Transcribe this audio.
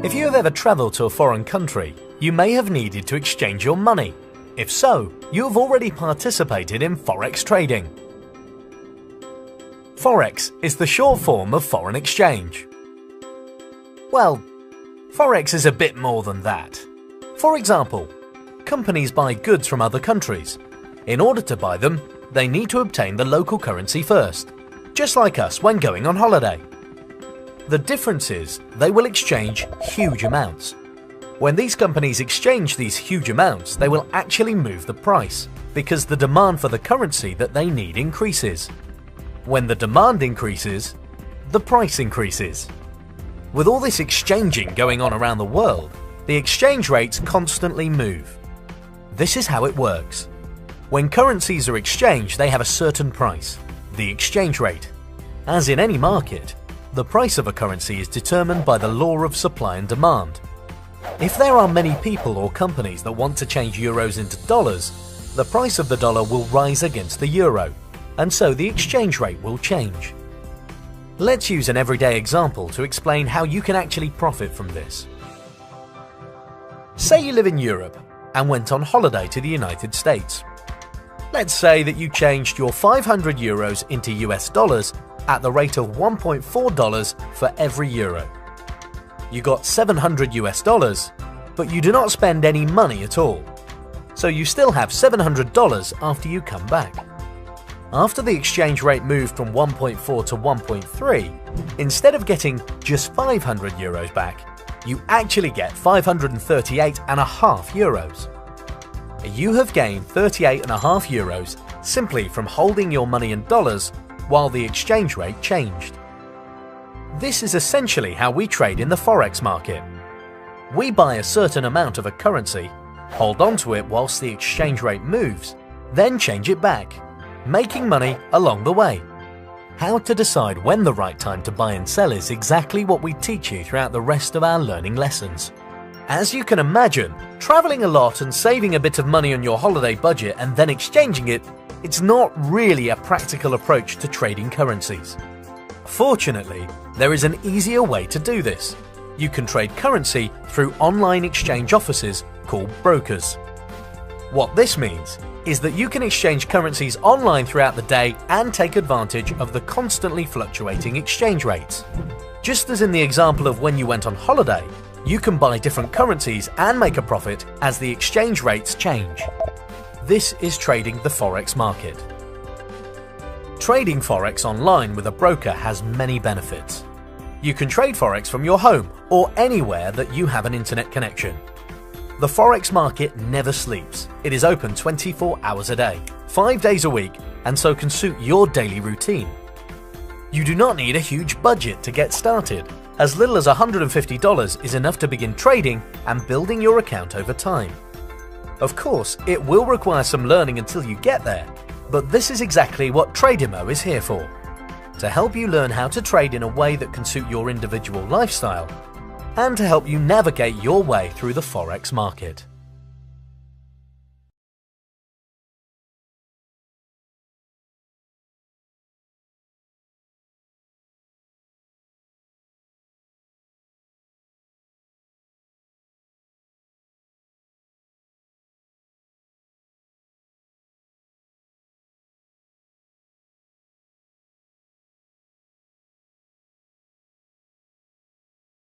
If you have ever traveled to a foreign country, you may have needed to exchange your money. If so, you have already participated in Forex trading. Forex is the short form of foreign exchange. Well, Forex is a bit more than that. For example, companies buy goods from other countries. In order to buy them, they need to obtain the local currency first, just like us when going on holiday. The difference is they will exchange huge amounts. When these companies exchange these huge amounts, they will actually move the price because the demand for the currency that they need increases. When the demand increases, the price increases. With all this exchanging going on around the world, the exchange rates constantly move. This is how it works. When currencies are exchanged, they have a certain price, the exchange rate. As in any market, the price of a currency is determined by the law of supply and demand. If there are many people or companies that want to change euros into dollars, the price of the dollar will rise against the euro, and so the exchange rate will change. Let's use an everyday example to explain how you can actually profit from this. Say you live in Europe and went on holiday to the United States. Let's say that you changed your 500 euros into US dollars at the rate of $1.4 for every euro. You got 700 US dollars, but you do not spend any money at all. So you still have $700 after you come back. After the exchange rate moved from 1.4 to 1.3, instead of getting just 500 euros back, you actually get 538.5 euros. You have gained 38.5 euros simply from holding your money in dollars while the exchange rate changed. This is essentially how we trade in the Forex market. We buy a certain amount of a currency, hold on to it whilst the exchange rate moves, then change it back, making money along the way. How to decide when the right time to buy and sell is exactly what we teach you throughout the rest of our learning lessons. As you can imagine, traveling a lot and saving a bit of money on your holiday budget and then exchanging it, it's not really a practical approach to trading currencies. Fortunately, there is an easier way to do this. You can trade currency through online exchange offices called brokers. What this means is that you can exchange currencies online throughout the day and take advantage of the constantly fluctuating exchange rates. Just as in the example of when you went on holiday, you can buy different currencies and make a profit as the exchange rates change. This is trading the Forex market. Trading Forex online with a broker has many benefits. You can trade Forex from your home or anywhere that you have an internet connection. The Forex market never sleeps. It is open 24 hours a day, 5 days a week, and so can suit your daily routine. You do not need a huge budget to get started. As little as $150 is enough to begin trading and building your account over time. Of course, it will require some learning until you get there, but this is exactly what TradeIMO is here for. To help you learn how to trade in a way that can suit your individual lifestyle, and to help you navigate your way through the Forex market.